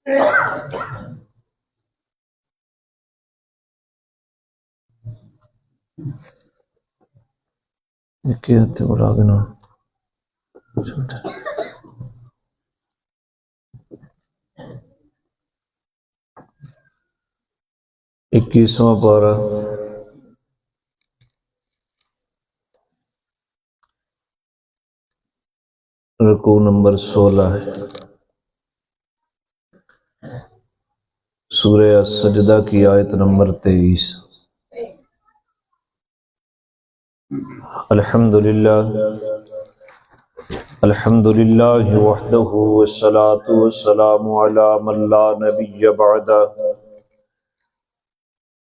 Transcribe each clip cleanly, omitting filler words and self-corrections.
ہاتھ بڑھا دینا 21واں پارہ رکوع نمبر 16 ہے۔ سورہ السجدہ کی آیت نمبر 23۔ الحمدللہ وحدہ والصلاة والسلام علی من لا نبی بعدہ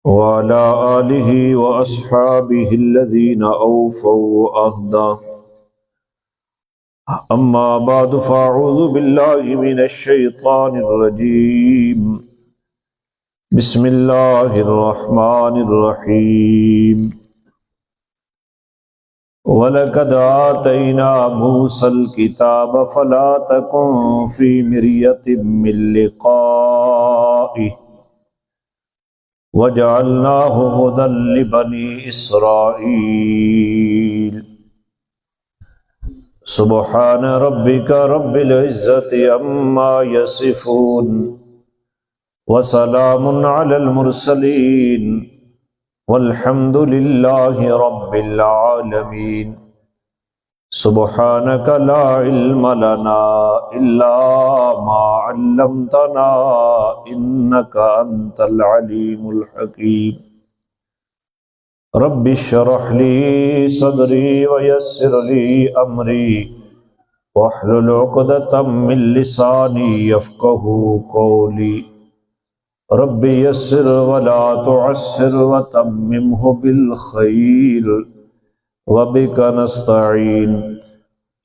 وعلى آلہ واصحابہ الذین اوفوا عہدہ اما بعد فاعوذ باللہ من الشیطان الرجیم بسم اللہ الرحمن الرحیم وَلَقَدْ آتَيْنَا مُوسَى الْكِتَابَ فَلَا تَكُنْ فِي مِرْيَةٍ مِّن لِقَائِهِ وَجَعَلْنَاهُ هُدًى لِبَنِي إِسْرَائِيلَ سُبْحَانَ رَبِّكَ رَبِّ الْعِزَّةِ عَمَّا يَصِفُونَ وَسَلَامٌ عَلَى الْمُرْسَلِينَ والحمد للہ رب العالمین سبحانک لا علم لنا الا ما علمتنا انک انت العلیم الحکیم رب اشرح لی صدری ویسر لی امری واحلل عقدۃ من لسانی یفقہوا قولی رب یسر ولا تعسر وتممه بالخیر وبک نستعین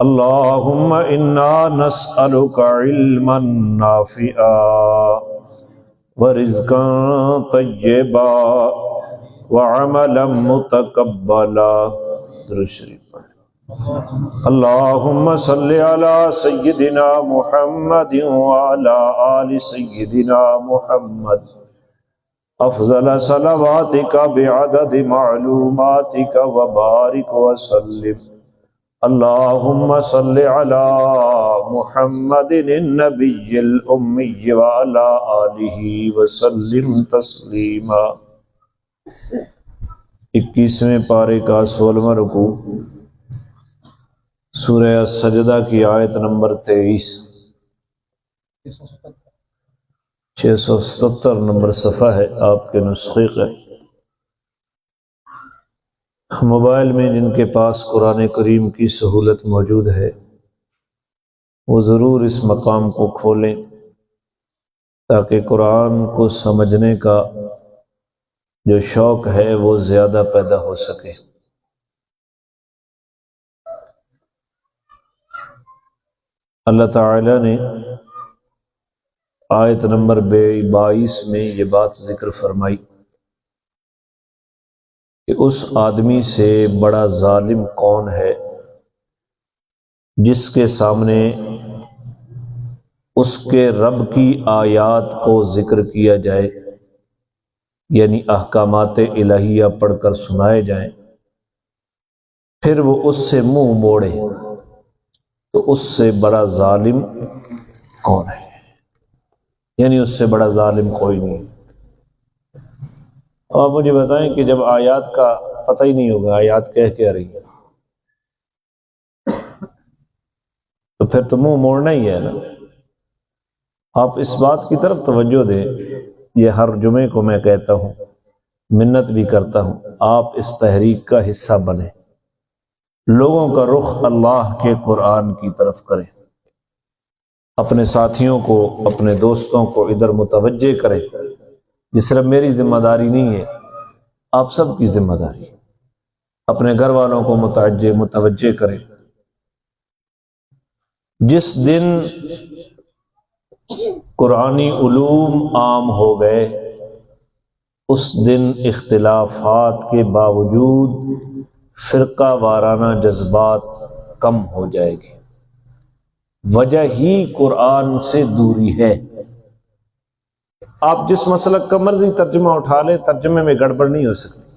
اللہم انا نسألک علما نافعا ورزقا طیبا وعملا متقبلا درود شریف پڑھ اللہم صل علی سیدنا محمد وعلی آل سیدنا محمد افضل صلواتک بعدد معلوماتک وبارک وسلم اللہم صل علی محمد النبی الامی وعلی آلہ وسلم تسلیما۔ 21ویں پارے کا 16واں رکوع سورہ السجدہ کی آیت نمبر 23۔ 677 نمبر صفحہ ہے آپ کے نسخے کا۔ موبائل میں جن کے پاس قرآن کریم کی سہولت موجود ہے وہ ضرور اس مقام کو کھولیں تاکہ قرآن کو سمجھنے کا جو شوق ہے وہ زیادہ پیدا ہو سکے۔ اللہ تعالی نے آیت نمبر 22 میں یہ بات ذکر فرمائی کہ اس آدمی سے بڑا ظالم کون ہے جس کے سامنے اس کے رب کی آیات کو ذکر کیا جائے، یعنی احکامات الہیہ پڑھ کر سنائے جائیں، پھر وہ اس سے منہ موڑے، تو اس سے بڑا ظالم کون ہے؟ یعنی اس سے بڑا ظالم کوئی نہیں۔ اب آپ مجھے بتائیں کہ جب آیات کا پتہ ہی نہیں ہوگا آیات کہہ کیا رہی ہے تو پھر تو منہ موڑنا ہی ہے نا۔ آپ اس بات کی طرف توجہ دیں، یہ ہر جمعے کو میں کہتا ہوں، منت بھی کرتا ہوں، آپ اس تحریک کا حصہ بنیں، لوگوں کا رخ اللہ کے قرآن کی طرف کریں، اپنے ساتھیوں کو، اپنے دوستوں کو ادھر متوجہ کریں۔ یہ صرف میری ذمہ داری نہیں ہے، آپ سب کی ذمہ داری ہے۔ اپنے گھر والوں کو متوجہ کریں۔ جس دن قرآنی علوم عام ہو گئے اس دن اختلافات کے باوجود فرقہ وارانہ جذبات کم ہو جائے گی۔ وجہ ہی قرآن سے دوری ہے۔ آپ جس مسلک کا مرضی ترجمہ اٹھا لیں، ترجمے میں گڑبڑ نہیں ہو سکتی۔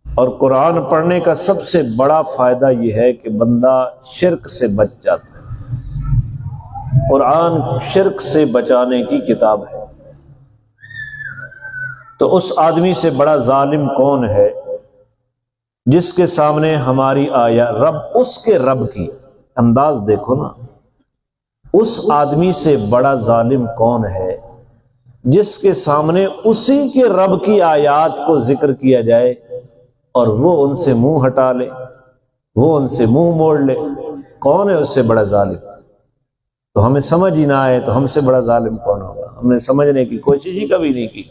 اور قرآن پڑھنے کا سب سے بڑا فائدہ یہ ہے کہ بندہ شرک سے بچ جاتا ہے۔ قرآن شرک سے بچانے کی کتاب ہے۔ تو اس آدمی سے بڑا ظالم کون ہے جس کے سامنے ہماری آیا رب، اس کے رب کی انداز دیکھو نا، اس آدمی سے بڑا ظالم کون ہے جس کے سامنے اسی کے رب کی آیات کو ذکر کیا جائے اور وہ ان سے منہ ہٹا لے، وہ ان سے منہ موڑ لے۔ کون ہے اس سے بڑا ظالم؟ تو ہمیں سمجھ ہی نہ آئے تو ہم سے بڑا ظالم کون ہوگا؟ ہم نے سمجھنے کی کوشش ہی کبھی نہیں کی،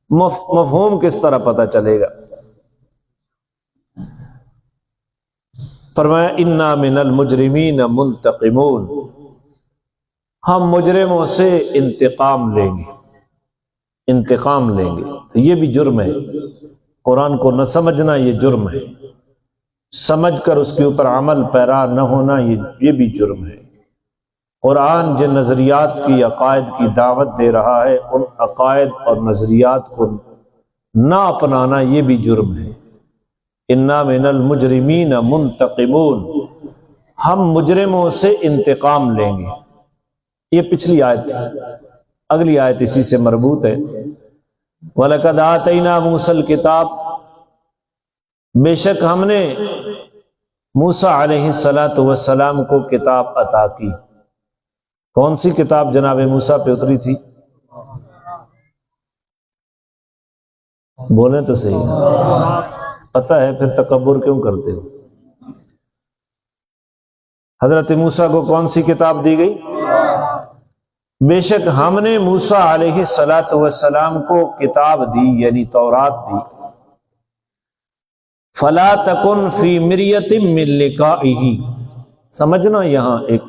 مفہوم کس طرح پتہ چلے گا؟ فرمایا انا من المجرمین منتقمون، ہم مجرموں سے انتقام لیں گے، انتقام لیں گے۔ تو یہ بھی جرم ہے، قرآن کو نہ سمجھنا یہ جرم ہے، سمجھ کر اس کے اوپر عمل پیرا نہ ہونا یہ بھی جرم ہے۔ قرآن جن نظریات کی، عقائد کی دعوت دے رہا ہے، ان عقائد اور نظریات کو نہ اپنانا یہ بھی جرم ہے۔ انا من المجرمین منتقمون، ہم مجرموں سے انتقام لیں گے۔ یہ پچھلی آیت تھی، اگلی آیت اسی سے مربوط ہے۔ وَلَقَدْ آتَيْنَا مُوسَى الْكِتَابَ، بے شک ہم نے موسیٰ علیہ السلام کو کتاب عطا کی۔ کون سی کتاب جناب موسیٰ پہ اتری تھی؟ بولیں تو صحیح ہے، پتہ ہے پھر تکبر کیوں کرتے ہو؟ حضرت موسیٰ کو کون سی کتاب دی گئی؟ بے شک ہم نے موسیٰ علیہ السلام کو کتاب دی، یعنی تورات دی۔ فَلَا تَكُنْ فِي مِرْيَةٍ مِّن لِقَائِهِ، سمجھنا یہاں ایک،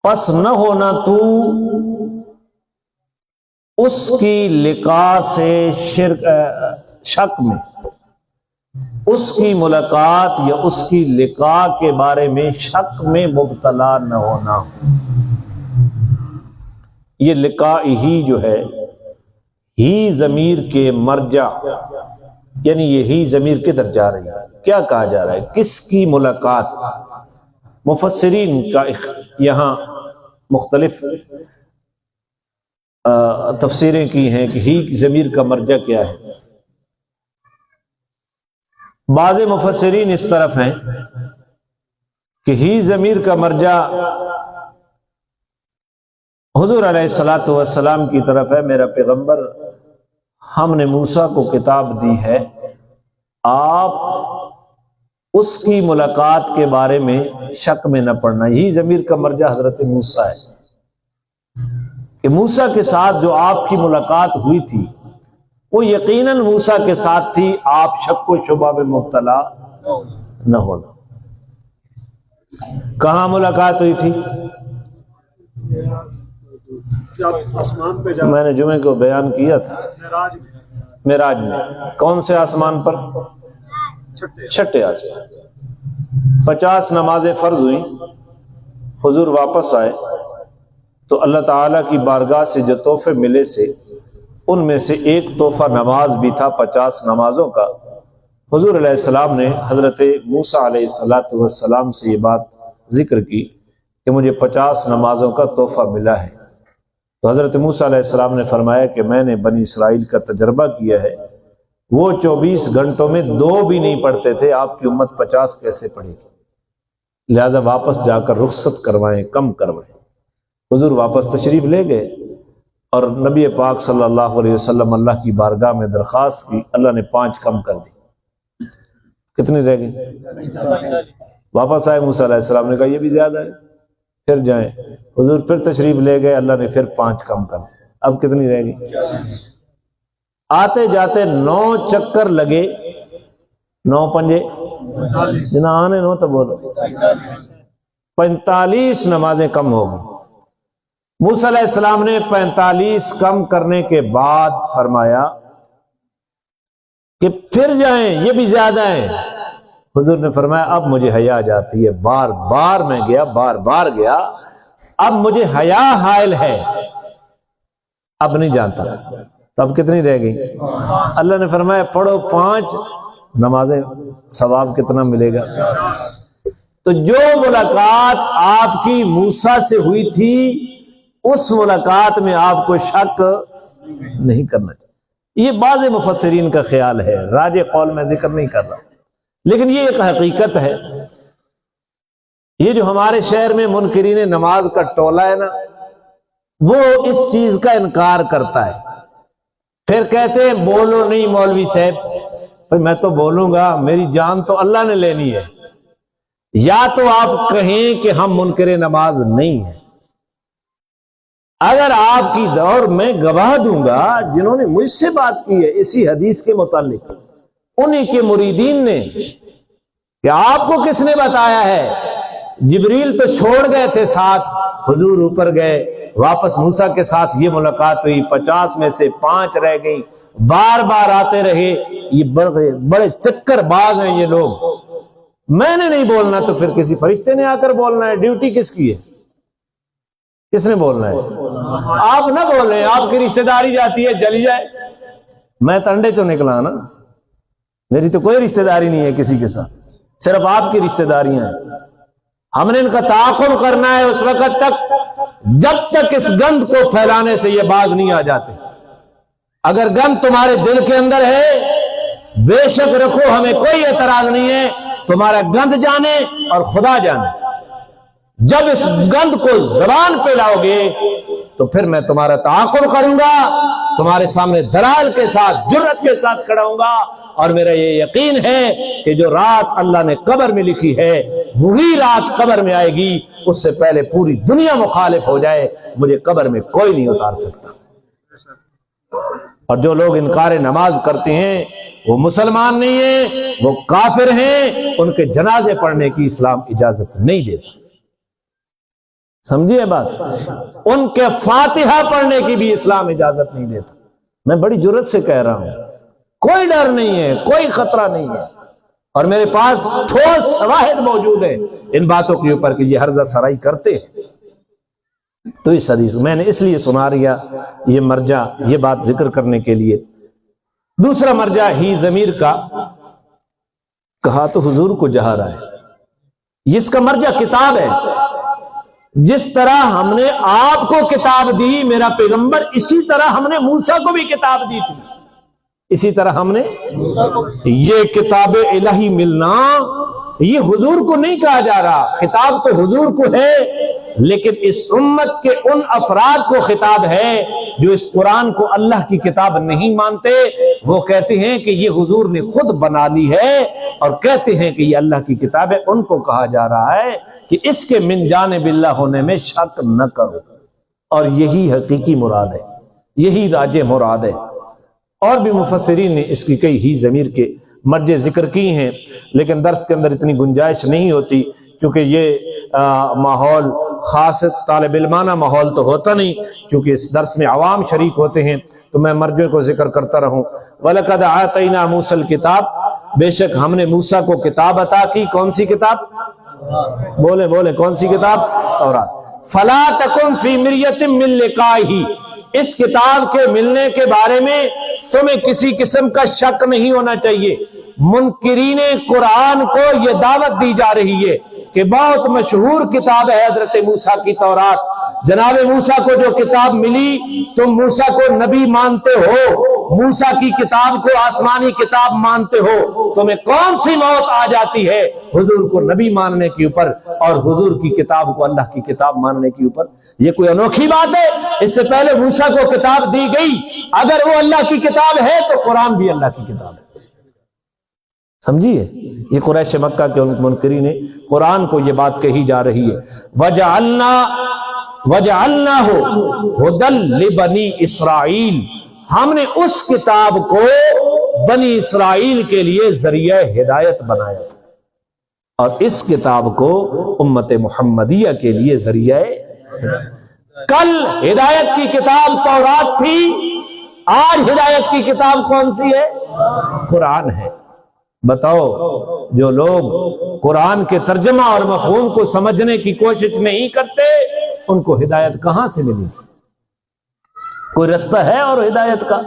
پس نہ ہونا تو اس کی لقاء سے شک میں، اس کی ملاقات یا اس کی لقاء کے بارے میں شک میں مبتلا نہ ہونا۔ یہ لقاء ہی جو ہے، ہی ضمیر کے مرجع، یعنی یہ ہی ضمیر کدھر جا رہی ہے؟ کیا کہا جا رہا ہے؟ کس کی ملاقات؟ مفسرین کا یہاں مختلف تفسیریں کی ہیں کہ ہی ضمیر کا مرجع کیا ہے۔ بعض مفسرین اس طرف ہیں کہ ہی ضمیر کا مرجع حضور علیہ السلام کی طرف ہے۔ میرا پیغمبر، ہم نے موسیٰ کو کتاب دی ہے، آپ اس کی ملاقات کے بارے میں شک میں نہ پڑنا۔ یہی ضمیر کا مرجع حضرت موسیٰ ہے کہ موسیٰ کے ساتھ جو آپ کی ملاقات ہوئی تھی وہ یقیناً موسیٰ کے ساتھ تھی، آپ شک و شبہ میں مبتلا نہ ہونا۔ کہاں ملاقات ہوئی تھی؟ میں نے جمعے کو بیان کیا تھا، معراج میں۔ کون سے آسمان پر؟ چھٹے آسمان۔ 50 نمازیں فرض ہوئی، حضور واپس آئے تو اللہ تعالیٰ کی بارگاہ سے جو تحفے ملے سے ان میں سے ایک تحفہ نماز بھی تھا، 50 نمازوں کا۔ حضور علیہ السلام نے حضرت موسیٰ علیہ السلام سے یہ بات ذکر کی کہ مجھے 50 نمازوں کا تحفہ ملا ہے۔ تو حضرت موسیٰ علیہ السلام نے فرمایا کہ میں نے بنی اسرائیل کا تجربہ کیا ہے، وہ 24 گھنٹوں میں 2 بھی نہیں پڑھتے تھے، آپ کی امت 50 کیسے پڑھے گی؟ لہذا واپس جا کر رخصت کروائیں، کم کروائیں۔ حضور واپس تشریف لے گئے اور نبی پاک صلی اللہ علیہ وسلم اللہ کی بارگاہ میں درخواست کی، اللہ نے 5 کم کر دی۔ کتنی رہ گئی؟ واپس آئے موسیٰ علیہ السلام نے کہا یہ بھی زیادہ ہے، پھر جائیں۔ حضور پھر تشریف لے گئے، اللہ نے پھر 5 کم کر دی۔ اب کتنی رہ گئی؟ آتے جاتے 9 چکر لگے، 9 پنجے جنا آنے نو تو بولو، 45 نمازیں کم ہو گئی۔ موسیٰ علیہ السلام نے 45 کم کرنے کے بعد فرمایا کہ پھر جائیں، یہ بھی زیادہ ہے۔ حضور نے فرمایا اب مجھے حیا جاتی ہے، بار بار میں گیا، بار بار گیا، اب مجھے حیا حائل ہے اب نہیں جانتا، تو اب کتنی رہ گئی؟ اللہ نے فرمایا پڑھو 5 نمازیں، ثواب کتنا ملے گا؟ تو جو ملاقات آپ کی موسیٰ سے ہوئی تھی اس ملاقات میں آپ کو شک نہیں کرنا چاہیے۔ یہ بعض مفسرین کا خیال ہے، راجح قول میں ذکر نہیں کر رہا، لیکن یہ ایک حقیقت ہے۔ یہ جو ہمارے شہر میں منکرین نماز کا ٹولہ ہے نا، وہ اس چیز کا انکار کرتا ہے، پھر کہتے ہیں بولو نہیں مولوی صاحب، میں تو بولوں گا، میری جان تو اللہ نے لینی ہے۔ یا تو آپ کہیں کہ ہم منکر نماز نہیں ہیں، اگر آپ کی دور میں گواہ دوں گا جنہوں نے مجھ سے بات کی ہے اسی حدیث کے متعلق، انہی کے مریدین نے، کہ آپ کو کس نے بتایا ہے؟ جبریل تو چھوڑ گئے تھے ساتھ، حضور اوپر گئے، واپس موسیٰ کے ساتھ یہ ملاقات ہوئی، 50 میں سے 5 رہ گئی، بار بار آتے رہے، یہ بڑے چکر باز ہیں یہ لوگ۔ میں نے نہیں بولنا تو پھر کسی فرشتے نے آ کر بولنا ہے، ڈیوٹی کس کی ہے؟ کس نے بولنا ہے؟ آپ نہ بولیں، آپ کی رشتہ داری جاتی ہے جلی جائے، میں تو انڈے چوں نکلا نا، میری تو کوئی رشتہ داری نہیں ہے کسی کے ساتھ، صرف آپ کی رشتہ داریاں ہیں۔ ہم نے ان کا تعاقب کرنا ہے اس وقت تک جب تک اس گند کو پھیلانے سے یہ باز نہیں آ جاتے۔ اگر گند تمہارے دل کے اندر ہے بے شک رکھو، ہمیں کوئی اعتراض نہیں ہے، تمہارا گند جانے اور خدا جانے۔ جب اس گند کو زبان پہ لاؤ گے تو پھر میں تمہارا تعاقب کروں گا، تمہارے سامنے دلائل کے ساتھ جرأت کے ساتھ کھڑا ہوں گا، اور میرا یہ یقین ہے کہ جو رات اللہ نے قبر میں لکھی ہے وہی رات قبر میں آئے گی، اس سے پہلے پوری دنیا مخالف ہو جائے مجھے قبر میں کوئی نہیں اتار سکتا۔ اور جو لوگ انکار نماز کرتے ہیں وہ مسلمان نہیں ہیں، وہ کافر ہیں، ان کے جنازے پڑھنے کی اسلام اجازت نہیں دیتا، سمجھیے بات؟ ان کے فاتحہ پڑھنے کی بھی اسلام اجازت نہیں دیتا۔ میں بڑی جرأت سے کہہ رہا ہوں، کوئی ڈر نہیں ہے، کوئی خطرہ نہیں ہے، اور میرے پاس ٹھوس شواہد موجود ہیں ان باتوں کے اوپر کہ یہ ہرزہ سرائی کرتے ہیں۔ تو اس حدیث میں نے اس لیے سنا رہا یہ مرجع، یہ بات ذکر کرنے کے لیے۔ دوسرا مرجع ہی ضمیر کا، کہا تو حضور کو جہاں رہا ہے، اس کا مرجع کتاب ہے۔ جس طرح ہم نے آپ کو کتاب دی میرا پیغمبر، اسی طرح ہم نے موسیٰ کو بھی کتاب دی تھی، اسی طرح ہم نے یہ کتاب الہی ملنا، یہ حضور کو نہیں کہا جا رہا، خطاب تو حضور کو ہے، لیکن اس امت کے ان افراد کو خطاب ہے جو اس قرآن کو اللہ کی کتاب نہیں مانتے، وہ کہتے ہیں کہ یہ حضور نے خود بنا لی ہے، اور کہتے ہیں کہ یہ اللہ کی کتاب ہے۔ ان کو کہا جا رہا ہے کہ اس کے من جانب اللہ ہونے میں شک نہ کرو، اور یہی حقیقی مراد ہے، یہی راجح مراد ہے۔ اور بھی مفسرین نے اس کی کئی ہی ضمیر کے مرجع ذکر کی ہیں، لیکن درس کے اندر اتنی گنجائش نہیں ہوتی، کیونکہ یہ ماحول خاص طالب علمانہ ماحول تو ہوتا نہیں، کیونکہ اس درس میں عوام شریک ہوتے ہیں، تو میں مرجع کو ذکر کرتا رہوں۔ وَلَقَدْ آتَيْنَا مُوسَى الْكِتَابَ، بے شک ہم نے موسیٰ کو کتاب عطا کی۔ کون سی کتاب؟ بولے بولے، کون سی کتاب؟ تورات۔ فَلَا تَكُنْ فِي مِرْيَةٍ مِّن لِقَائِهِ، اس کتاب کے ملنے کے بارے میں تمہیں کسی قسم کا شک نہیں ہونا چاہیے۔ منکرین قرآن کو یہ دعوت دی جا رہی ہے کہ بہت مشہور کتاب ہے حضرت موسیٰ کی تورات، جناب موسیٰ کو جو کتاب ملی تم موسیٰ کو نبی مانتے ہو، موسیٰ کی کتاب کو آسمانی کتاب مانتے ہو، تمہیں کون سی موت آ جاتی ہے حضور کو نبی ماننے کے اوپر اور حضور کی کتاب کو اللہ کی کتاب ماننے کے اوپر؟ یہ کوئی انوکھی بات ہے؟ اس سے پہلے موسیٰ کو کتاب دی گئی، اگر وہ اللہ کی کتاب ہے تو قرآن بھی اللہ کی کتاب ہے، سمجھیے؟ یہ قریش مکہ کے ان منکرین قرآن کو یہ بات کہی جا رہی ہے۔ وَجَعَلْنَاهُ هُدًى لِبَنِي اسرائیل، ہم نے اس کتاب کو بنی اسرائیل کے لیے ذریعہ ہدایت بنایا تھا، اور اس کتاب کو امت محمدیہ کے لیے ذریعہ ہدایت۔ کل ہدایت کی کتاب تورات تھی، آج ہدایت کی کتاب کون سی ہے؟ قرآن ہے۔ بتاؤ، جو لوگ قرآن کے ترجمہ اور مفہوم کو سمجھنے کی کوشش نہیں کرتے ان کو ہدایت کہاں سے ملی؟ کوئی رستہ ہے اور ہدایت کا؟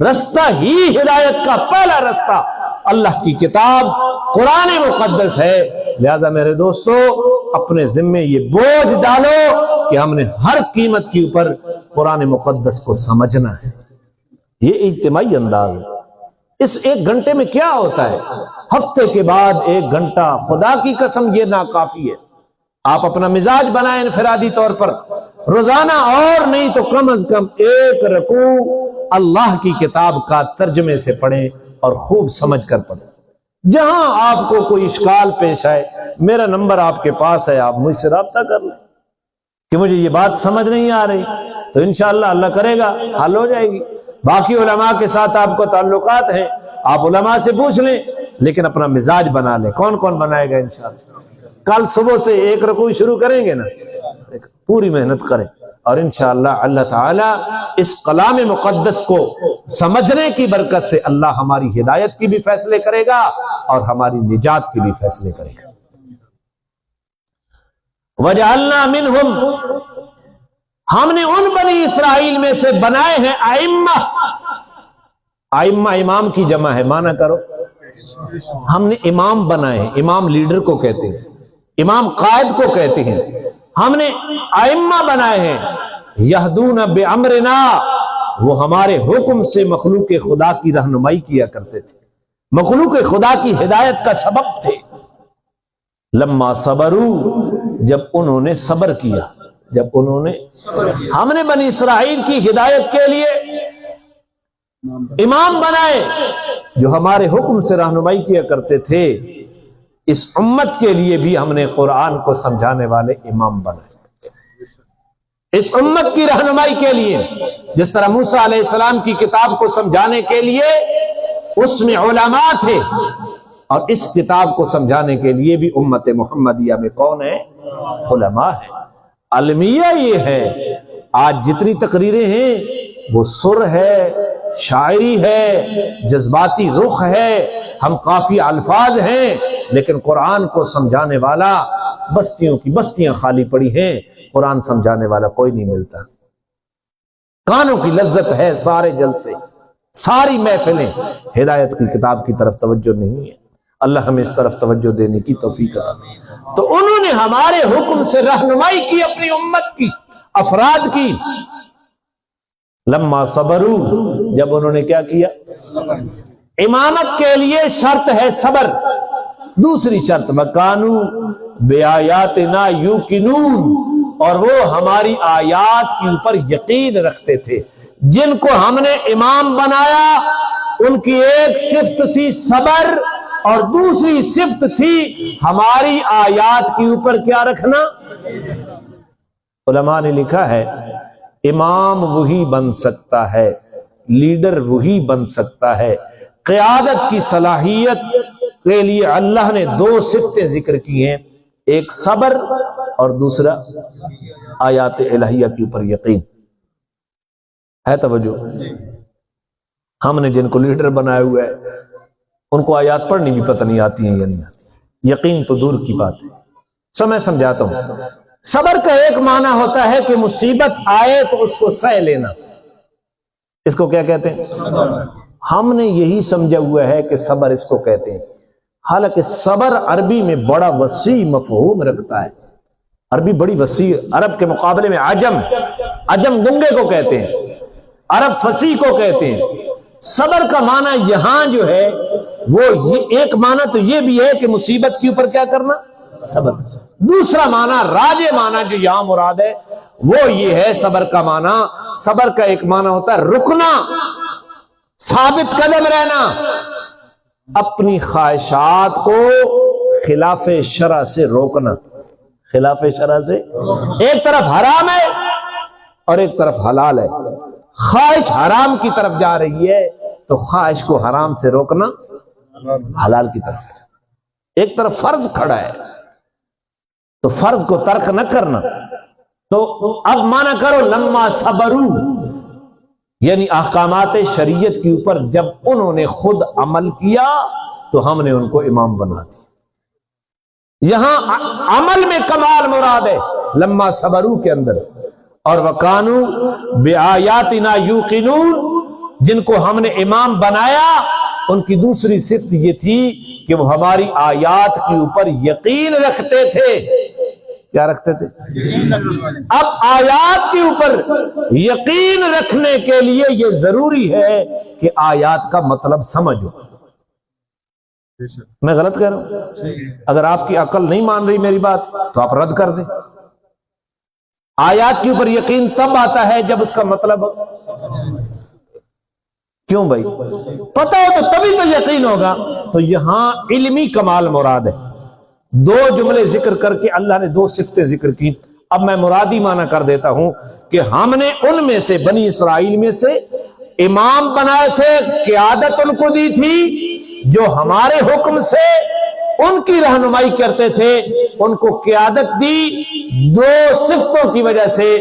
رستہ ہی ہدایت کا پہلا رستہ اللہ کی کتاب قرآن مقدس ہے۔ لہذا میرے دوستو اپنے ذمے یہ بوجھ ڈالو کہ ہم نے ہر قیمت کے اوپر قرآن مقدس کو سمجھنا ہے۔ یہ اجتماعی انداز ہے۔ اس ایک گھنٹے میں کیا ہوتا ہے؟ ہفتے کے بعد ایک گھنٹہ، خدا کی قسم یہ ناکافی ہے۔ آپ اپنا مزاج بنائیں انفرادی طور پر، روزانہ اور نہیں تو کم از کم ایک رکوع اللہ کی کتاب کا ترجمے سے پڑھیں اور خوب سمجھ کر پڑھیں۔ جہاں آپ کو کوئی اشکال پیش آئے، میرا نمبر آپ کے پاس ہے، آپ مجھ سے رابطہ کر لیں کہ مجھے یہ بات سمجھ نہیں آ رہی، تو انشاءاللہ اللہ کرے گا حل ہو جائے گی۔ باقی علماء کے ساتھ آپ کو تعلقات ہیں، آپ علماء سے پوچھ لیں، لیکن اپنا مزاج بنا لیں۔ کون کون بنائے گا؟ انشاءاللہ کل صبح سے ایک رکوع شروع کریں گے نا، پوری محنت کریں، اور انشاءاللہ اللہ تعالی اس کلام مقدس کو سمجھنے کی برکت سے اللہ ہماری ہدایت کی بھی فیصلے کرے گا اور ہماری نجات کی بھی فیصلے کرے گا۔ وَجَعَلْنَا مِنْهُمْ، ہم نے ان بنی اسرائیل میں سے بنائے ہیں ائمہ۔ ائمہ امام کی جمع ہے، مانا کرو، ہم نے امام بنائے ہیں۔ امام لیڈر کو کہتے ہیں، امام قائد کو کہتے ہیں۔ ہم نے ائمہ بنائے ہیں، یہدون بامرنا، وہ ہمارے حکم سے مخلوق خدا کی رہنمائی کیا کرتے تھے، مخلوق خدا کی ہدایت کا سبب تھے۔ لما صبروا، جب انہوں نے صبر کیا، جب انہوں نے، ہم نے بنی اسرائیل کی ہدایت کے لیے امام بنائے جو ہمارے حکم سے رہنمائی کیا کرتے تھے۔ اس امت کے لیے بھی ہم نے قرآن کو سمجھانے والے امام بنائے، اس امت کی رہنمائی کے لیے۔ جس طرح موسیٰ علیہ السلام کی کتاب کو سمجھانے کے لیے اس میں علماء تھے، اور اس کتاب کو سمجھانے کے لیے بھی امت محمدیہ میں کون ہے؟ علماء ہے۔ علمیہ یہ ہے، آج جتنی تقریریں ہیں وہ سر ہے، شاعری ہے، جذباتی رخ ہے، ہم کافی الفاظ ہیں، لیکن قرآن کو سمجھانے والا، بستیوں کی بستیاں خالی پڑی ہیں، قرآن سمجھانے والا کوئی نہیں ملتا۔ کانوں کی لذت ہے سارے جلسے، ساری محفلیں، ہدایت کی کتاب کی طرف توجہ نہیں ہے۔ اللہ ہمیں اس طرف توجہ دینے کی توفیق عطا۔ تو انہوں نے ہمارے حکم سے رہنمائی کی اپنی امت کی، افراد کی۔ لما صبروا، جب انہوں نے کیا کیا؟ امامت کے لیے شرط ہے صبر۔ دوسری شرط وَكَانُوا بِآيَاتِنَا يُوقِنُونَ، اور وہ ہماری آیات کے اوپر یقین رکھتے تھے۔ جن کو ہم نے امام بنایا ان کی ایک صفت تھی صبر، اور دوسری صفت تھی ہماری آیات کے اوپر کیا رکھنا؟ علماء نے لکھا ہے امام وہی بن سکتا ہے، لیڈر وہی بن سکتا ہے، قیادت کی صلاحیت کے لیے اللہ نے دو صفتیں ذکر کی ہیں، ایک صبر اور دوسرا آیات الہیہ کے اوپر یقین ہے۔ توجہ، ہم نے جن کو لیڈر بنایا ہوا ہے ان کو آیات پڑھنی بھی پتہ نہیں آتی ہیں یا نہیں آتی، یقین تو دور کی بات ہے۔ میں سمجھاتا ہوں، صبر کا ایک معنی ہوتا ہے کہ مصیبت آئے تو اس کو سہ لینا، اس کو کیا کہتے ہیں؟ ہم نے یہی سمجھا ہوا ہے کہ صبر اس کو کہتے ہیں، حالانکہ صبر عربی میں بڑا وسیع مفہوم رکھتا ہے۔ عربی بڑی وسیع، عرب کے مقابلے میں عجم گنگے کو کہتے ہیں، عرب فصیح کو کہتے ہیں۔ صبر کا معنی یہاں جو ہے وہ ایک معنی تو یہ بھی ہے کہ مصیبت کے اوپر کیا کرنا؟ صبر۔ دوسرا معنی، راجع معنی جو یہاں مراد ہے وہ یہ ہے صبر کا معنی۔ صبر کا ایک معنی ہوتا ہے رکنا، ثابت قدم رہنا، اپنی خواہشات کو خلاف شرع سے روکنا۔ خلاف شرع سے، ایک طرف حرام ہے اور ایک طرف حلال ہے، خواہش حرام کی طرف جا رہی ہے تو خواہش کو حرام سے روکنا حلال کی طرف ہے۔ ایک طرف فرض کھڑا ہے تو فرض کو ترک نہ کرنا۔ تو اب مانا کرو لما صبروا، یعنی احکامات شریعت کے اوپر جب انہوں نے خود عمل کیا تو ہم نے ان کو امام بنا دیا۔ یہاں عمل میں کمال مراد ہے لما صبروا کے اندر، اور وَقَانُوا بِآيَاتِنَا يُوقِنُونَ، جن کو ہم نے امام بنایا ان کی دوسری صفت یہ تھی کہ وہ ہماری آیات کے اوپر یقین رکھتے تھے۔ کیا رکھتے تھے؟ اب آیات کے اوپر یقین رکھنے کے لیے یہ ضروری ہے کہ آیات کا مطلب سمجھو۔ میں غلط کہہ رہا ہوں؟ اگر آپ کی عقل نہیں مان رہی میری بات تو آپ رد کر دیں۔ آیات کے اوپر یقین تب آتا ہے جب اس کا مطلب، کیوں بھائی؟ پتہ ہو تو تبھی تو یقین ہوگا۔ تو یہاں علمی کمال مراد ہے۔ دو جملے ذکر کر کے اللہ نے دو صفتیں ذکر کی۔ اب میں مرادی معنی کر دیتا ہوں کہ ہم نے ان میں سے، بنی اسرائیل میں سے امام بنائے تھے، قیادت ان کو دی تھی، جو ہمارے حکم سے ان کی رہنمائی کرتے تھے، ان کو قیادت دی دو صفتوں کی وجہ سے،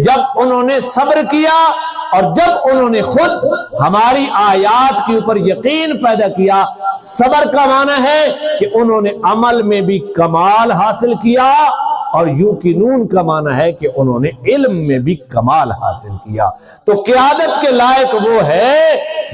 جب انہوں نے صبر کیا اور جب انہوں نے خود ہماری آیات کے اوپر یقین پیدا کیا۔ صبر کا معنی ہے کہ انہوں نے عمل میں بھی کمال حاصل کیا، اور یوقنون کا معنی ہے کہ انہوں نے علم میں بھی کمال حاصل کیا۔ تو قیادت کے لائق وہ ہے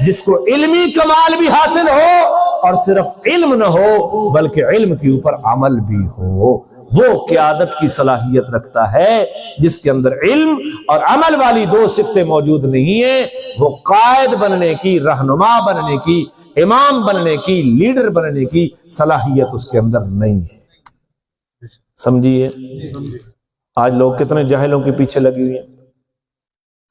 جس کو علمی کمال بھی حاصل ہو اور صرف علم نہ ہو بلکہ علم کے اوپر عمل بھی ہو۔ وہ قیادت کی صلاحیت رکھتا ہے جس کے اندر علم اور عمل والی دو صفتیں موجود نہیں ہیں۔ وہ قائد بننے کی، رہنما بننے کی، امام بننے کی، لیڈر بننے کی صلاحیت اس کے اندر نہیں ہے۔ سمجھیے؟ آج لوگ کتنے جاہلوں کے پیچھے لگی ہوئی ہیں۔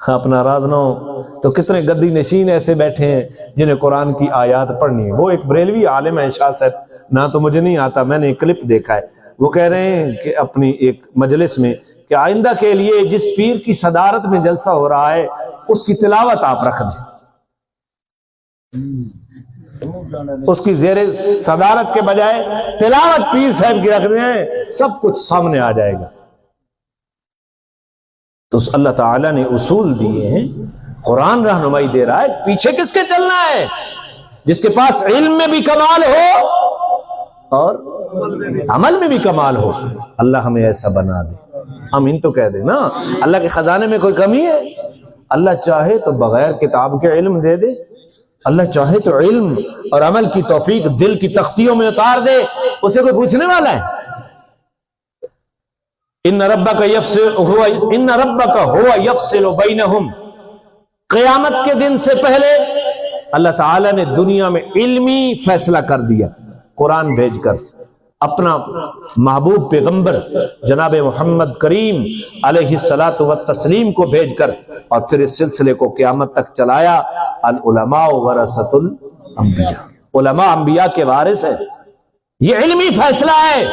آپ ناراض نہ ہو تو کتنے گدی نشین ایسے بیٹھے ہیں جنہیں قرآن کی آیات پڑھنی ہے۔ وہ ایک بریلوی عالم ہے شاہ صاحب، نہ تو مجھے نہیں آتا، میں نے ایک کلپ دیکھا ہے، وہ کہہ رہے ہیں کہ اپنی ایک مجلس میں کہ آئندہ کے لیے جس پیر کی صدارت میں جلسہ ہو رہا ہے اس کی تلاوت آپ رکھ دیں، اس کی زیر صدارت کے بجائے تلاوت پیر صاحب کی رکھ دیں، سب کچھ سامنے آ جائے گا۔ تو اللہ تعالیٰ نے اصول دیے ہیں، قرآن رہنمائی دے رہا ہے، پیچھے کس کے چلنا ہے؟ جس کے پاس علم میں بھی کمال ہو اور عمل میں بھی کمال ہو۔ اللہ ہمیں ایسا بنا دے، آمین تو کہہ دے نا۔ اللہ کے خزانے میں کوئی کمی ہے؟ اللہ چاہے تو بغیر کتاب کے علم دے دے، اللہ چاہے تو علم اور عمل کی توفیق دل کی تختیوں میں اتار دے، اسے کوئی پوچھنے والا ہے؟ ان ربک هو یفصل بینہم، قیامت کے دن سے پہلے اللہ تعالیٰ نے دنیا میں علمی فیصلہ کر دیا، قرآن بھیج کر، اپنا محبوب پیغمبر جناب محمد کریم علیہ الصلاۃ والتسلیم کو بھیج کر، اور پھر اس سلسلے کو قیامت تک چلایا۔ العلماء ورثۃ الانبیاء، علماء انبیاء کے وارث ہیں۔ یہ علمی فیصلہ ہے۔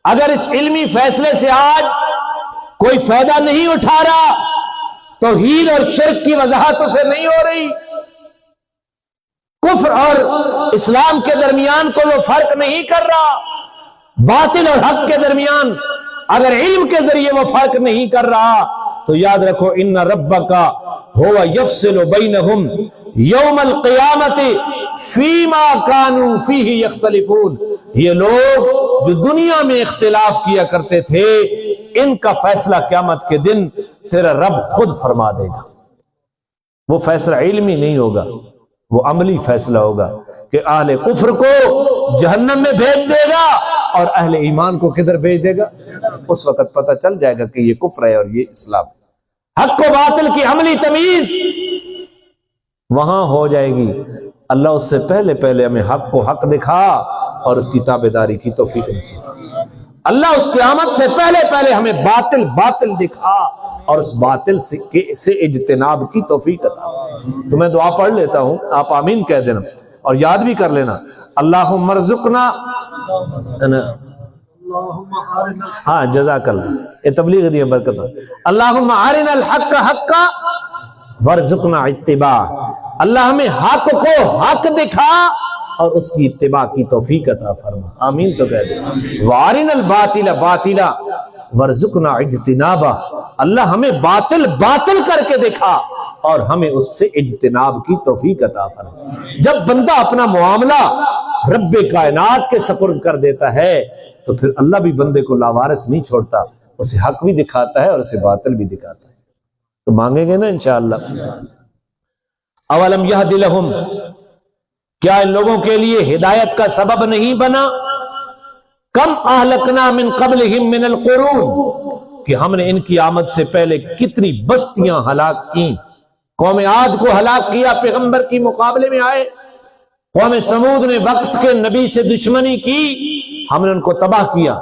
اگر اس علمی فیصلے سے آج کوئی فائدہ نہیں اٹھا رہا، توحید اور شرک کی وضاحت اسے نہیں ہو رہی، کفر اور اسلام کے درمیان کو وہ فرق نہیں کر رہا، باطل اور حق کے درمیان اگر علم کے ذریعے وہ فرق نہیں کر رہا، تو یاد رکھو ان ربک هو یفصل بینہم یوم القیامت فیما کانوا فیہ یختلفون۔ یہ لوگ جو دنیا میں اختلاف کیا کرتے تھے، ان کا فیصلہ قیامت کے دن تیرا رب خود فرما دے گا۔ وہ فیصلہ علمی نہیں ہوگا، وہ عملی فیصلہ ہوگا کہ اہل کفر کو جہنم میں بھیج دے گا اور اہل ایمان کو کدھر بھیج دے گا۔ اس وقت پتہ چل جائے گا کہ یہ کفر ہے اور یہ اسلام ہے۔ حق و باطل کی عملی تمیز وہاں ہو جائے گی۔ اللہ اس سے پہلے پہلے ہمیں حق کو حق دکھا اور اس کی تابعداری کی توفیق نصیب۔ اللہ اس قیامت سے پہلے پہلے ہمیں باطل باطل دکھا اور اس باطل سے اجتناب کی توفیق عطا۔ تو میں دعا پڑھ لیتا ہوں، آپ آمین کہہ دینا اور یاد بھی کر لینا۔ اللہم ارزقنا، ہاں جزاک اللہ، یہ تبلیغ دی برکت۔ اللہم ارنا الحق حقا وارزقنا اتباع، اللہ ہمیں حق کو حق دکھا اور اس کی اتباع کی توفیق عطا فرما، آمین تو کہہ دے۔ وارنا الباطل باطلا وارزقنا اجتنابا، اللہ ہمیں باطل باطل کر کے دکھا اور ہمیں اس سے اجتناب کی توفیق عطا فرما۔ جب بندہ اپنا معاملہ رب کائنات کے سپرد کر دیتا ہے تو پھر اللہ بھی بندے کو لاوارث نہیں چھوڑتا، اسے حق بھی دکھاتا ہے اور اسے باطل بھی دکھاتا ہے. تو مانگیں گے نا انشاءاللہ. اولم یہد لہم، کیا ان لوگوں کے لیے ہدایت کا سبب نہیں بنا؟ کم اہلکنا من قبلہم من القرون، کہ ہم نے ان کی آمد سے پہلے کتنی بستیاں ہلاک کی. قوم عاد کو ہلاک کیا، پیغمبر کی مقابلے میں آئے. قوم سمود نے وقت کے نبی سے دشمنی کی، ہم نے ان کو تباہ کیا.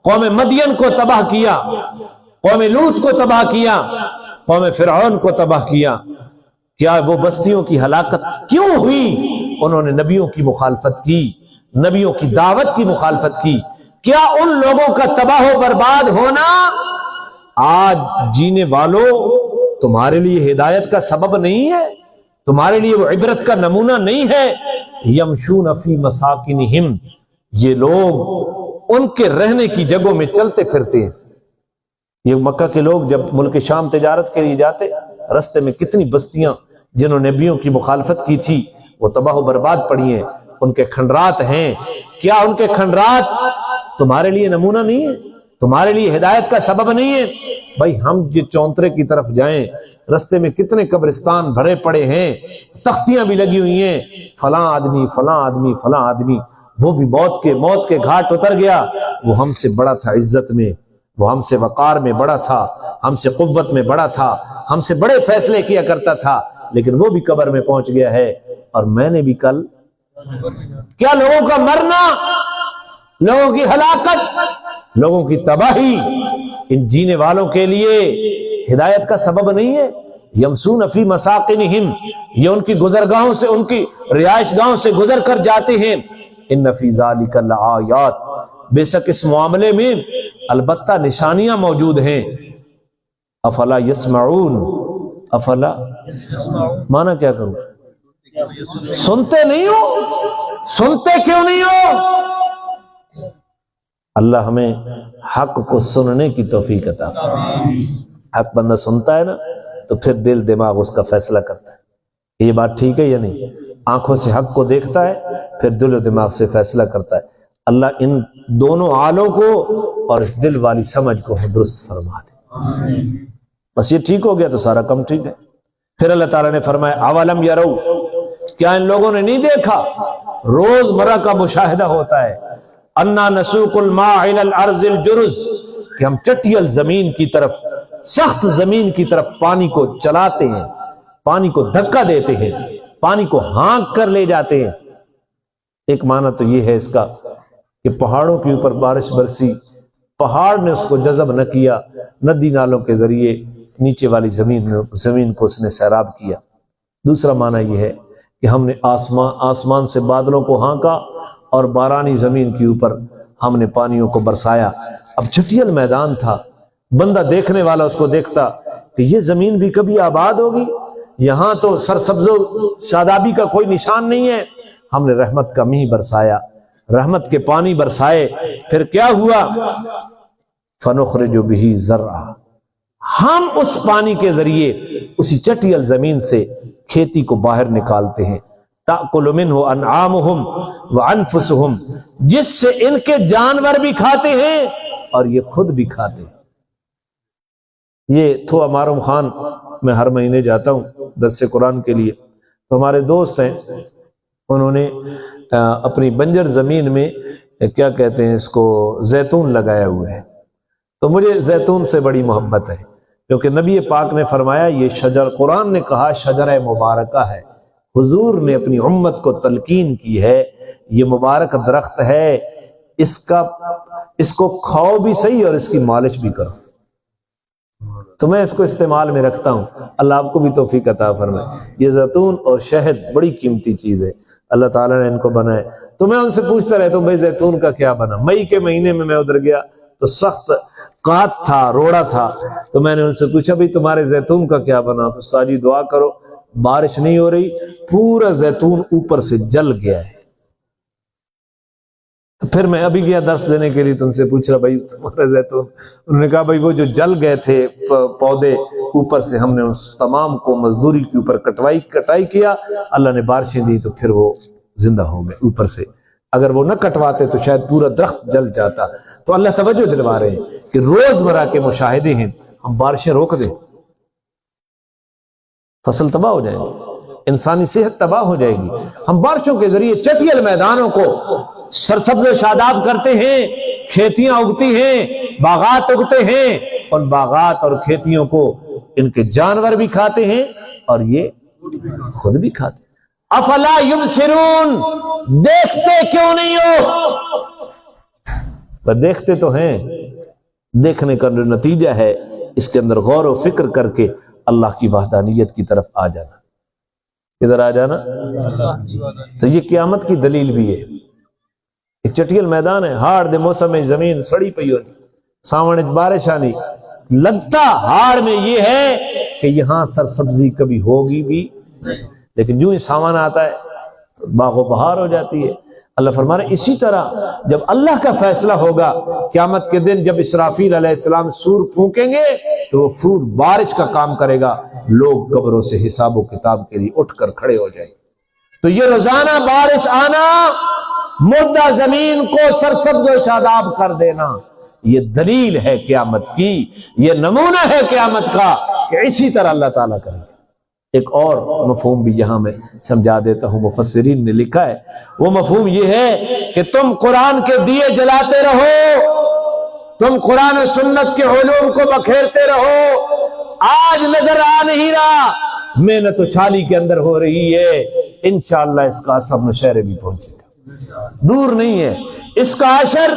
قوم مدین کو تباہ کیا، قوم لوط کو تباہ کیا، قوم فرعون کو تباہ کیا. کیا وہ بستیوں کی ہلاکت کیوں ہوئی؟ انہوں نے نبیوں کی مخالفت کی، نبیوں کی دعوت کی مخالفت کی. کیا ان لوگوں کا تباہ و برباد ہونا آج جینے والوں تمہارے لیے ہدایت کا سبب نہیں ہے؟ تمہارے لیے وہ عبرت کا نمونہ نہیں ہے؟ یمشون فی مساکنہم، یہ لوگ ان کے رہنے کی جگہوں میں چلتے پھرتے ہیں. یہ مکہ کے لوگ جب ملک شام تجارت کے لیے جاتے، رستے میں کتنی بستیاں جنہوں نے نبیوں کی مخالفت کی تھی وہ تباہ و برباد پڑی ہیں. ان کے کھنڈرات ہیں. کیا ان کے کھنڈرات تمہارے لیے نمونہ نہیں ہے؟ تمہارے لیے ہدایت کا سبب نہیں ہے؟ بھائی ہم جو چونترے کی طرف جائیں، رستے میں کتنے قبرستان بھرے پڑے ہیں، تختیاں بھی لگی ہوئی ہیں، فلاں آدمی فلاں آدمی فلاں آدمی، وہ بھی موت کے گھاٹ اتر گیا. وہ ہم سے بڑا تھا عزت میں، وہ ہم سے وقار میں بڑا تھا، ہم سے قوت میں بڑا تھا، ہم سے بڑے فیصلے کیا کرتا تھا، لیکن وہ بھی قبر میں پہنچ گیا ہے. اور میں نے بھی کل. کیا لوگوں کا مرنا، لوگوں کی ہلاکت، لوگوں کی تباہی ان جینے والوں کے لیے ہدایت کا سبب نہیں ہے؟ یمسون فی مساکنہم، یہ ان کی گزرگاہوں سے، ان کی رہائش گاہوں سے گزر کر جاتے ہیں. ان فی ذالک لآیات، بے شک اس معاملے میں البتہ نشانیاں موجود ہیں. افلا یسمعون، افلا مانا کیا کروں؟ سنتے نہیں ہو؟ سنتے کیوں نہیں ہو؟ اللہ ہمیں حق کو سننے کی توفیق عطا فرمائے. حق بندہ سنتا ہے نا تو پھر دل دماغ اس کا فیصلہ کرتا ہے. یہ بات ٹھیک ہے یا نہیں؟ آنکھوں سے حق کو دیکھتا ہے، پھر دل و دماغ سے فیصلہ کرتا ہے. اللہ ان دونوں حالوں کو اور اس دل والی سمجھ کو درست فرما دے. بس یہ ٹھیک ہو گیا تو سارا کم ٹھیک ہے. پھر اللہ تعالیٰ نے فرمایا اولم یرو، کیا ان لوگوں نے نہیں دیکھا؟ روز مرہ کا مشاہدہ ہوتا ہے. انا نسوق الماء الى الارض الجرز، کہ ہم چٹیل زمین کی طرف، سخت زمین کی طرف پانی کو چلاتے ہیں، پانی کو دھکا دیتے ہیں، پانی کو ہانک کر لے جاتے ہیں. ایک معنی تو یہ ہے اس کا کہ پہاڑوں کے اوپر بارش برسی، پہاڑ نے اس کو جذب نہ کیا، ندی نالوں کے ذریعے نیچے والی زمین کو اس نے سیراب کیا. دوسرا معنی یہ ہے کہ ہم نے آسمان سے بادلوں کو ہانکا اور بارانی زمین کے اوپر ہم نے پانیوں کو برسایا. اب چٹیل میدان تھا، بندہ دیکھنے والا اس کو دیکھتا کہ یہ زمین بھی کبھی آباد ہوگی، یہاں تو سرسبز و شادابی کا کوئی نشان نہیں ہے. ہم نے رحمت کا میہ برسایا، رحمت کے پانی برسائے. پھر کیا ہوا؟ فنخرج بہ زرعا، ہم اس پانی کے ذریعے اسی چٹیل زمین سے کھیتی کو باہر نکالتے ہیں. تأکل منہ انعامہم وانفسہم، جس سے ان کے جانور بھی کھاتے ہیں اور یہ خود بھی کھاتے ہیں. یہ تھو امارم خان میں ہر مہینے جاتا ہوں درس قرآن کے لیے، تو ہمارے دوست ہیں، انہوں نے اپنی بنجر زمین میں کیا کہتے ہیں اس کو، زیتون لگایا ہوا ہے. تو مجھے زیتون سے بڑی محبت ہے، کیونکہ نبی پاک نے فرمایا یہ شجر، قرآن نے کہا شجرہ مبارکہ ہے، حضور نے اپنی امت کو تلقین کی ہے یہ مبارک درخت ہے، اس کو کھاؤ بھی صحیح اور اس کی مالش بھی کرو. تو میں اس کو استعمال میں رکھتا ہوں. اللہ آپ کو بھی توفیق عطا فرمائے. یہ زیتون اور شہد بڑی قیمتی چیز ہے، اللہ تعالیٰ نے ان کو بنائے. تو میں ان سے پوچھتا رہتا ہوں بھائی زیتون کا کیا بنا. مئی کے مہینے میں ادھر گیا تو سخت قات تھا، روڑا تھا، تو میں نے ان سے پوچھا بھائی تمہارے زیتون کا کیا بنا؟ تو ساجی دعا کرو، بارش نہیں ہو رہی، پورا زیتون اوپر سے جل گیا ہے. پھر میں ابھی گیا درس دینے کے لیے تو ان سے پوچھ رہا بھائی تمہارا زیتون، انہوں نے کہا بھائی وہ جو جل گئے تھے پودے اوپر سے، ہم نے اس تمام کو مزدوری کے اوپر کٹائی کیا، اللہ نے بارشیں دی تو پھر وہ زندہ ہو گئے اوپر سے. اگر وہ نہ کٹواتے تو شاید پورا درخت جل جاتا. تو اللہ توجہ دلوا رہے ہیں کہ روزمرہ کے مشاہدے ہیں، ہم بارشیں روک دیں، فصل تباہ ہو جائے گی، انسانی صحت تباہ ہو جائے گی. ہم بارشوں کے ذریعے چٹیل میدانوں کو سرسبز و شاداب کرتے ہیں، کھیتیاں اگتی ہیں، باغات اگتے ہیں، ان باغات اور کھیتیوں کو ان کے جانور بھی کھاتے ہیں اور یہ خود بھی کھاتے ہیں. افلا یبصرون، دیکھتے کیوں نہیں ہو؟ دیکھتے تو ہیں، دیکھنے کا جو نتیجہ ہے اس کے اندر غور و فکر کر کے اللہ کی وحدانیت کی طرف آ جانا. کدھر آ جانا؟ تو یہ قیامت کی دلیل بھی ہے. ایک چٹیل میدان ہے، ہاڑ دے موسم میں زمین سڑی پئی ہو، ساون بارش آنی، لگتا ہاڑ میں یہ ہے کہ یہاں سرسبزی کبھی ہوگی بھی، لیکن جو ہی ساون آتا ہے باغ و بہار ہو جاتی ہے. اللہ فرما رہے اسی طرح جب اللہ کا فیصلہ ہوگا قیامت کے دن، جب اسرافیل علیہ السلام سور پھونکیں گے تو وہ سور بارش کا کام کرے گا، لوگ قبروں سے حساب و کتاب کے لیے اٹھ کر کھڑے ہو جائیں. تو یہ روزانہ بارش آنا، مردہ زمین کو سرسبز و شاداب کر دینا، یہ دلیل ہے قیامت کی، یہ نمونہ ہے قیامت کا کہ اسی طرح اللہ تعالیٰ کرے گا. ایک اور مفہوم بھی یہاں میں سمجھا دیتا ہوں، مفسرین نے لکھا ہے. وہ مفہوم یہ ہے کہ تم قرآن کے دیے جلاتے رہو، تم قرآن و سنت کے علوم کو بکھیرتے رہو. آج نظر آ نہیں رہا، محنت و چھالی کے اندر ہو رہی ہے، انشاءاللہ اس کا اثر نوشہرے بھی پہنچے گا، دور نہیں ہے. اس کا اثر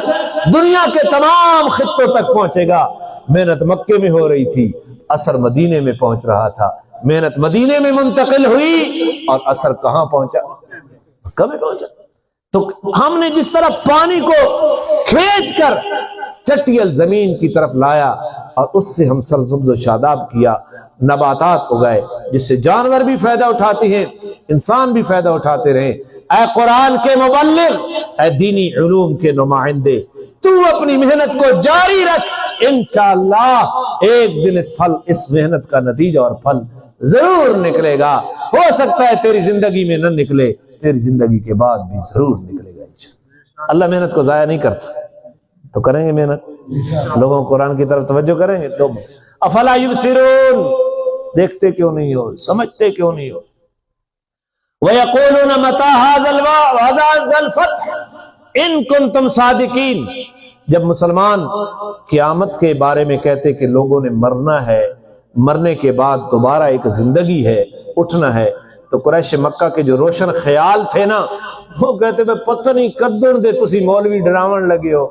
دنیا کے تمام خطوں تک پہنچے گا. محنت مکے میں ہو رہی تھی، اثر مدینے میں پہنچ رہا تھا. محنت مدینے میں منتقل ہوئی اور اثر کہاں پہنچا؟ مکہ میں پہنچا. تو ہم نے جس طرح پانی کو کھینچ کر چٹیل زمین کی طرف لایا اور اس سے ہم سرسبز و شاداب کیا، نباتات اگائے جس سے جانور بھی فائدہ اٹھاتے ہیں، انسان بھی فائدہ اٹھاتے رہے. اے قرآن کے مبلغ، اے دینی علوم کے نمائندے، تو اپنی محنت کو جاری رکھ، انشاءاللہ ایک دن اس محنت کا نتیجہ اور پھل ضرور نکلے گا. ہو سکتا ہے تیری زندگی میں نہ نکلے، تیری زندگی کے بعد بھی ضرور نکلے گا انشاءاللہ. اللہ محنت کو ضائع نہیں کرتا، تو کریں گے محنت، لوگوں کو قرآن کی طرف توجہ کریں گے. تو افلا یبصرون، دیکھتے کیوں نہیں ہو، سمجھتے کیوں نہیں ہو. وَيَقُولُونَ مَتَى هَذَا الْفَتْحُ إِن كُنتُمْ صَادِقِينَ. جب مسلمان قیامت کے بارے میں کہتے کہ لوگوں نے مرنا ہے، مرنے کے بعد دوبارہ ایک زندگی ہے، اٹھنا ہے، تو قریش مکہ کے جو روشن خیال تھے نا، وہ کہتے میں پتہ نہیں کدن دے تسی مولوی ڈراون لگے ہو،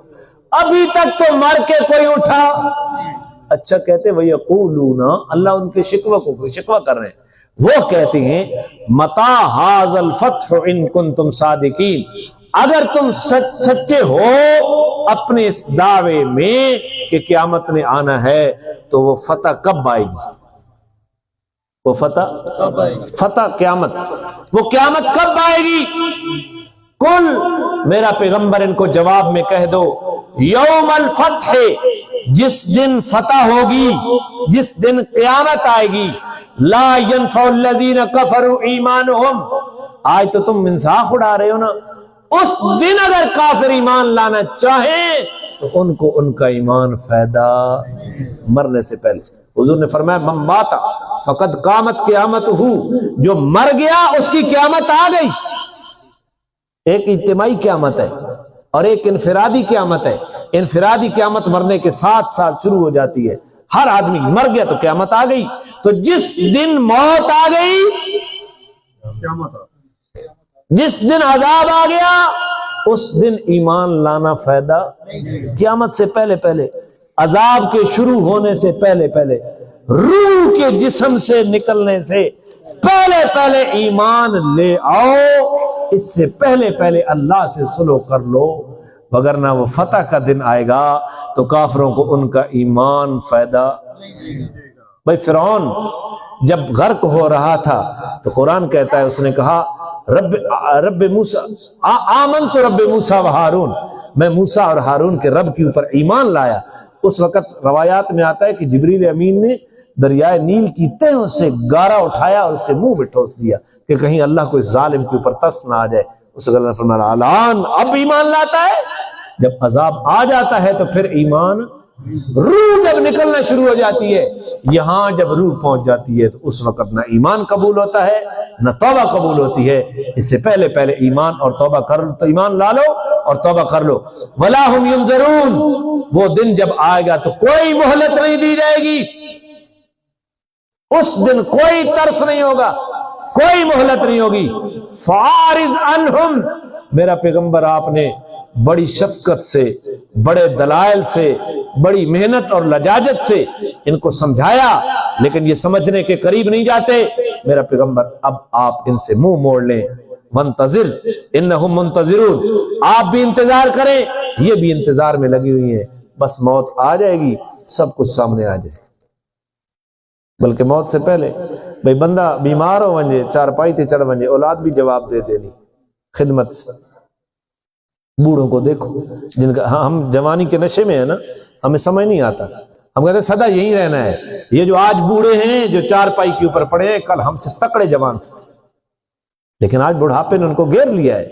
ابھی تک تو مر کے کوئی اٹھا. اچھا کہتے وَيَقُولُونَ، اللہ ان کے شکوہ کر رہے ہیں. وہ کہتے ہیں مَتَى هَذَا الْفَتْحُ إِن كُنتُمْ صَادِقِينَ، اگر تم سچے ہو اپنے اس دعوے میں کہ قیامت نے آنا ہے تو وہ فتح کب آئے گی؟ وہ فتح قیامت، وہ قیامت کب آئے گی؟ کل، میرا پیغمبر ان کو جواب میں کہہ دو، یوم الفتح، جس دن فتح ہوگی، جس دن قیامت آئے گی، لا ينفع الذین کفروا ایمانہم. آج تو تم منساخ اڑا رہے ہو نا، اس دن اگر کافر ایمان لانا چاہیں تو ان کو ان کا ایمان فائدہ مرنے سے پہلے. حضور نے فرمایا من مات فقد قامت قیامتہ، جو مر گیا اس کی قیامت آ گئی. ایک اجتماعی قیامت ہے اور ایک انفرادی قیامت ہے. انفرادی قیامت مرنے کے ساتھ ساتھ شروع ہو جاتی ہے، ہر آدمی مر گیا تو قیامت آ گئی. تو جس دن موت آ گئی، جس دن عذاب آ گیا، اس دن ایمان لانا فائدہ. قیامت سے پہلے پہلے، عذاب کے شروع ہونے سے پہلے پہلے، روح کے جسم سے نکلنے سے پہلے پہلے ایمان لے آؤ. اس سے پہلے پہلے اللہ سے صلح کر لو، وگرنہ وہ فتح کا دن آئے گا تو کافروں کو ان کا ایمان فائدہ. بھائی فرعون جب غرق ہو رہا تھا تو قرآن کہتا ہے، اس نے کہا رب موسیٰ آمنت رب موسیٰ و ہارون، میں موسیٰ اور ہارون کے رب کے اوپر ایمان لایا. اس وقت روایات میں آتا ہے کہ جبریل امین نے دریائے نیل کی تہوں سے گارا اٹھایا اور اس کے منہ میں ٹھوس دیا کہ کہیں اللہ کوئی ظالم کے اوپر ترس نہ آ جائے. اس کو اللہ نے فرمایا الان اب ایمان لاتا ہے. جب عذاب آ جاتا ہے تو پھر ایمان، روح جب نکلنا شروع ہو جاتی ہے، یہاں جب روح پہنچ جاتی ہے تو اس وقت نہ ایمان قبول ہوتا ہے نہ توبہ قبول ہوتی ہے. اس سے پہلے ایمان اور توبہ کر لو، تو ایمان لا لو اور توبہ کر لو. وَلَا هُمْ يُنظَرُونَ، وہ دن جب آئے گا تو کوئی مہلت نہیں دی جائے گی. اس دن کوئی ترس نہیں ہوگا، کوئی مہلت نہیں ہوگی. فَعَارِضْ عَنْهُمْ، میرا پیغمبر آپ نے بڑی شفقت سے، بڑے دلائل سے، بڑی محنت اور لجاجت سے ان کو سمجھایا، لیکن یہ سمجھنے کے قریب نہیں جاتے. میرا پیغمبر اب آپ ان سے منہ موڑ لیں. منتظر انہم منتظرون، آپ بھی انتظار کریں، یہ بھی انتظار میں لگی ہوئی ہیں. بس موت آ جائے گی، سب کچھ سامنے آ جائے. بلکہ موت سے پہلے بھئی بندہ بیمار ہو ونجے، چارپائی تے چڑھ ونجے، اولاد بھی جواب دے دینی خدمت سے. بوڑھوں کو دیکھو جن کا، ہم جوانی کے نشے میں ہیں نا، ہمیں سمجھ نہیں آتا، ہم کہتے ہیں سدا یہی رہنا ہے. یہ جو آج بوڑھے ہیں، جو چارپائی کے اوپر پڑے ہیں، کل ہم سے تکڑے جوان تھے، لیکن آج بڑھاپے نے ان کو گھیر لیا ہے.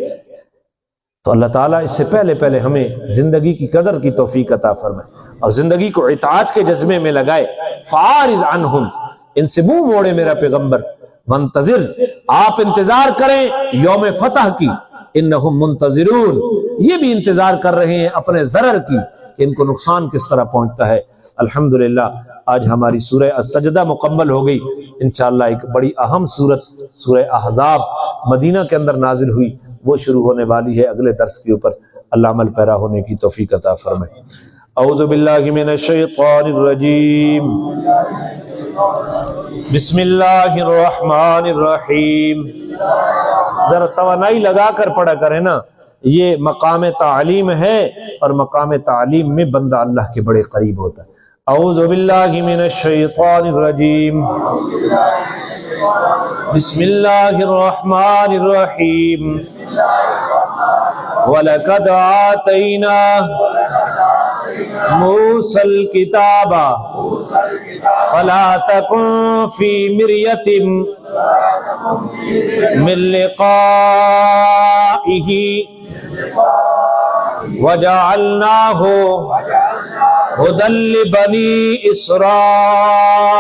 تو اللہ تعالیٰ اس سے پہلے ہمیں زندگی کی قدر کی توفیق عطا فرمائے اور زندگی کو اطاعت کے جذبے میں لگائے. فَعَارِضْ عَنْهُمْ، ان سے منہ موڑے میرا پیغمبر. منتظر، آپ انتظار کریں یوم فتح کی. انہم منتظرون، یہ بھی انتظار کر رہے ہیں اپنے ضرر کی کہ ان کو نقصان کس طرح پہنچتا ہے. الحمدللہ آج ہماری سورہ السجدہ مکمل ہو گئی. انشاءاللہ ایک بڑی اہم سورت، سورہ احزاب، مدینہ کے اندر نازل ہوئی، وہ شروع ہونے والی ہے اگلے درس کے اوپر. اللہ عمل پیرا ہونے کی توفیق عطا فرمائے. اعوذ باللہ من الشیطان الرجیم، بسم اللہ الرحمن الرحیم. ذرا توانائی لگا کر پڑھا کریں نا، یہ مقام تعلیم ہے اور مقام تعلیم میں بندہ اللہ کے بڑے قریب ہوتا ہے. اعوذ باللہ من الشیطان الرجیم، بسم اللہ الرحمن الرحیم. وَلَقَدْ آتَيْنَا موسى الكتاب فلا تكن في مرية من لقائه وجعلناه هدى لبني إسرائيل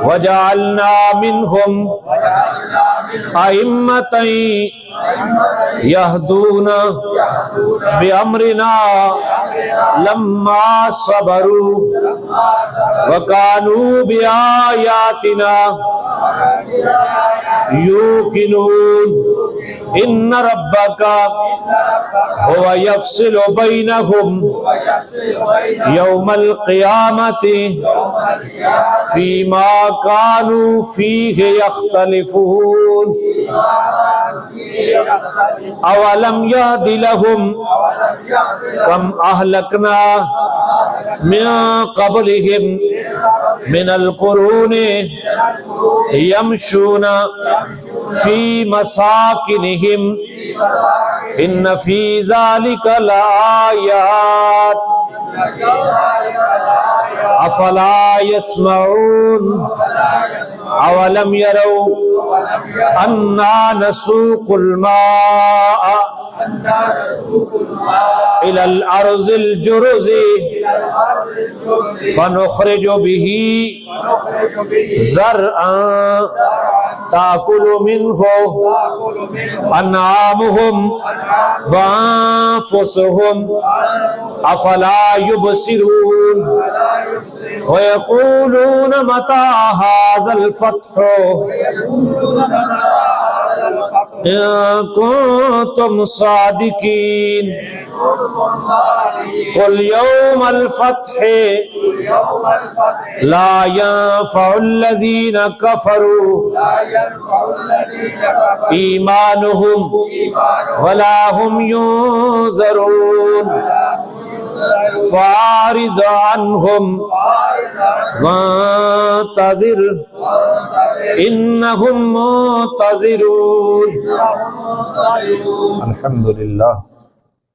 وجعلنا منهم أئمة يهدون بأمرنا لما صبروا وكانوا بآياتنا يوقنون. إن ربك هو يفصل بينهم يوم القيامة فيما كانوا فيه يختلفون. اولم يهد لهم كم اهلكنا من قبلهم من القرون يمشون في مساكنهم ان في ذلك لآيات افلا يسمعون. اولم يروا انا نسوق الماء الى الارض الجرز فنخرج به زرعا تاكل منه انعامهم وانفسهم افلا يبصرون. ويقولون متى هذا الفتح إن كنتم صادقين. قل يوم الفتح لا ينفع الذين كفروا إيمانهم ولا هم ينذرون. فاعرض عنهم وانتظر انهم منتظرون. الحمدللہ.